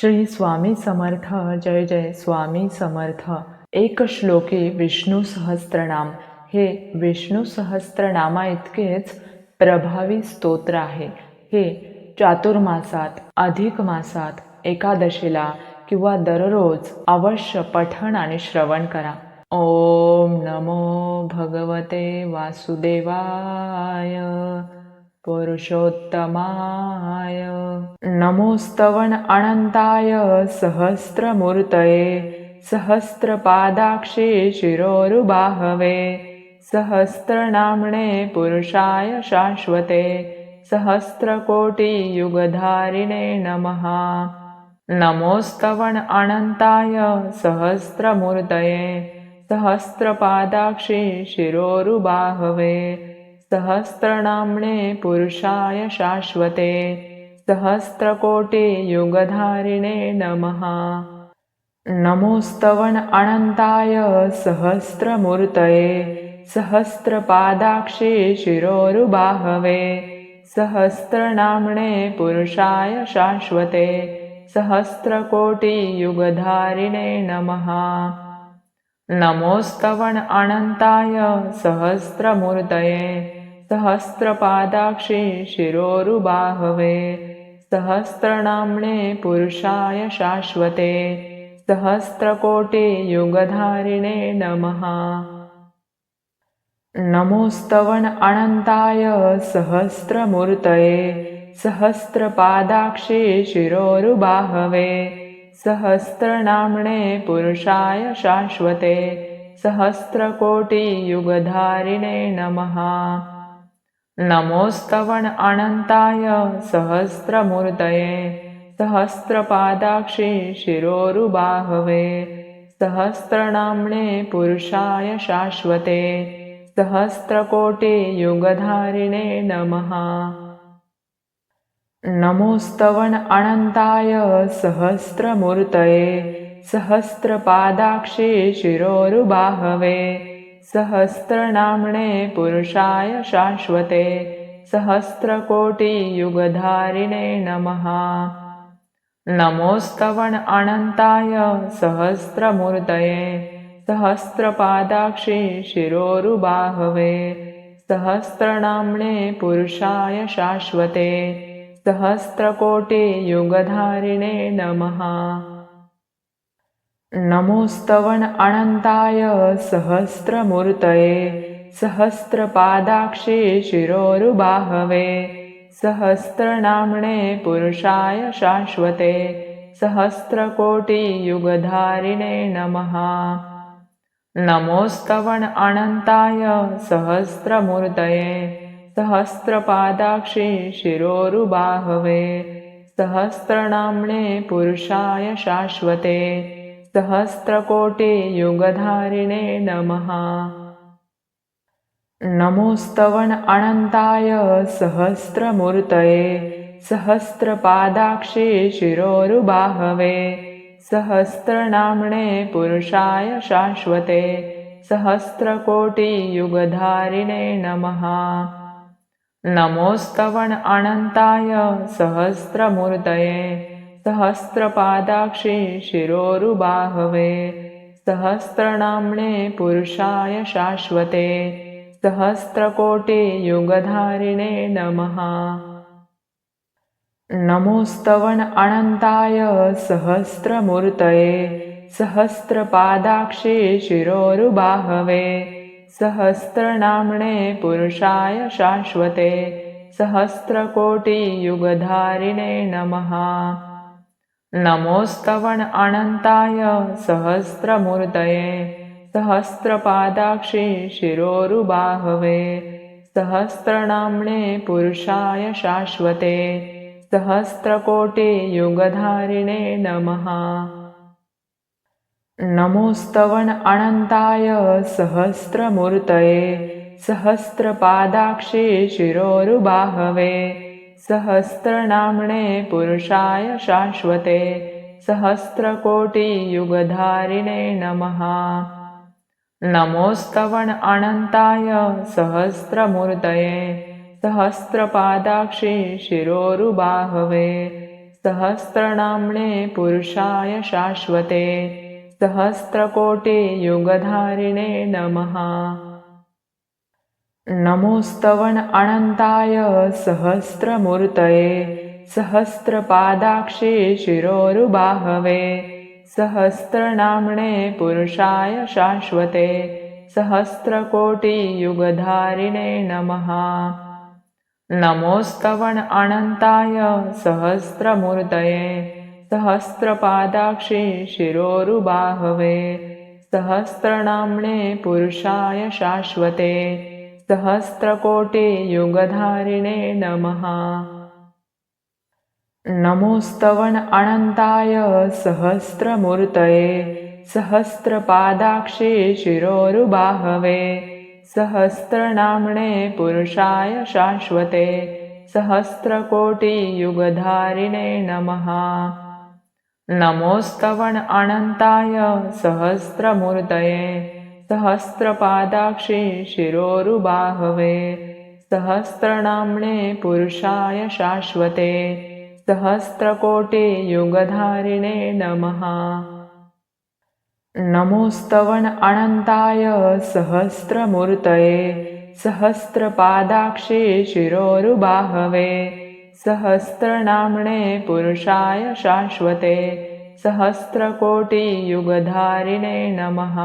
श्री स्वामी समर्थ. जय जय स्वामी समर्थ. एक श्लोकी विष्णू सहस्त्रनाम हे विष्णू सहस्त्रनामा इतकेच प्रभावी स्तोत्र आहे. हे चातुर्मासात, अधिक मासात, एकादशीला किंवा दररोज अवश्य पठण आणि श्रवण करा. ओम नमो भगवते वासुदेवाय पुरुषोत्तमाय. नमोस्तवन अनंताय सहस्रमूर्तये सहस्रपादाक्षी शिरोरुबाहवे सहस्रनाम्ने पुरुषाय शाश्वते सहस्रकोटियुगधारिणे नमः. नमोस्तवन अनंताय सहस्रमूर्तये सहस्रपादाक्षी शिरोरुबाहवे सहस्रनाम्ने पुरुषाय शाश्वते सहस्रकोटियुगधारिणे नमः. नमोस्तवन अनंताय सहस्रमूर्तये सहस्रपादाक्षी शिरोरुबाहवे सहस्रनाम्ने पुरुषाय शाश्वते सहस्रकोटियुगधारिणे नमः. नमोस्तवन अनंताय सहस्रमूर्तये सहस्रपादाक्षी शिरोरुबाहवे सहस्रनाम्ने पुरुषाय शाश्वते सहस्रकोटियुगधारिणे नमः. नमोस्तवन अनंताय सहस्रमूर्तये सहस्रपादाक्षी शिरोरुबाहवे सहस्रनाम्ने पुरुषाय शाश्वते सहस्रकोटियुगधारिणे नमः. नमोस्तवन अनंताय सहस्रमूर्तये सहस्रपादाक्षी शिरोरुबाहवे सहस्रनाम्ने पुरुषाय शाश्वते सहस्रकोटियुगधारिणे नमः. नमोस्तवन अनंताय सहस्रमूर्तये सहस्रपादाक्षी शिरोरुबाहवे सहस्रनाम्ने पुरुषाय शाश्वते सहस्रकोटियुगधारिणे नमः. नमोस्तवन अनंताय सहस्रमूर्तये सहस्रपादाक्षी शिरोरुबाहवे सहस्रनाम्ने पुरुषाय शाश्वते सहस्रकोटियुगधारिणे नमः. नमोस्तवन अनंताय सहस्रमूर्तये सहस्रपादाक्षी शिरोरुबाहवे सहस्रनाम्ने पुरुषाय शाश्वते सहस्रकोटियुगधारिणे नमः. नमोस्तवन अनंताय सहस्रमूर्तये सहस्रपादाक्षी शिरोरुबाहवे सहस्रनाम्ने पुरुषाय शाश्वते सहस्रकोटियुगधारिणे नमः. नमोस्तवन अनंताय सहस्रमूर्तये सहस्रपादाक्षी शिरोरुबाहवे सहस्रनाम्ने पुरुषाय शाश्वते सहस्रकोटियुगधारिणे नमः. नमोस्तवन अनंताय सहस्रमूर्तये सहस्रपादाक्षी शिरोरुबाहवे सहस्रनाम्ने पुरुषाय शाश्वते सहस्रकोटियुगधारिणे नमः. नमोस्तवन अनंताय सहस्रमूर्तये सहस्रपादाक्षी शिरोरुबाहवे सहस्रनाम्ने पुरुषाय शाश्वते सहस्रकोटियुगधारिणे नमः. नमोस्तवन अनंताय सहस्रमूर्तये सहस्रपादाक्षी शिरोरुबाहवे सहस्रनाम्ने पुरुषाय शाश्वते सहस्रकोटियुगधारिणे नमः. नमोस्तवन अनंताय सहस्रमूर्तये सहस्रपादाक्षी शिरोरुबाहवे सहस्रनाम्ने पुरुषाय शाश्वते सहस्रकोटियुगधारिणे नमः. नमोस्तवन अनंताय सहस्रमूर्तये सहस्रपादाक्षी शिरोरुबाहवे सहस्रनाम्ने पुरुषाय शाश्वते सहस्रकोटियुगधारिणे नमः। नमोस्तवन अनन्ताय सहस्रमूर्तये सहस्रपादाक्षि शिरोरुबाहवे सहस्रनाम्ने पुरुषाय शाश्वते सहस्रकोटियुगधारिणे नमः। नमोस्तवन अनन्ताय सहस्रमूर्तये सहस्रपादाक्षि शिरोरुबाहवे सहस्रनाम्ने पुरुषाय शाश्वते सहस्रकोटियुगधारिणे नमः। नमोस्तवन अनन्ताय सहस्रमूर्तये सहस्रपादाक्षि शिरोरुबाहवे सहस्रनाम्ने पुरुषाय शाश्वते सहस्रकोटियुगधारिणे नमः। नमोस्तवन अनन्ताय सहस्रमूर्तये सहस्रपादाक्षि शिरोरुबाहवे सहस्रनाम्ने पुरुषाय शाश्वते सहस्रकोटियुगधारिणे नमः। नमोस्तवन अनन्ताय सहस्रमूर्तये सहस्रपादाक्षि शिरोरुबाहवे सहस्रनाम्ने पुरुषाय शाश्वते सहस्रकोटियुगधारिणे नमः।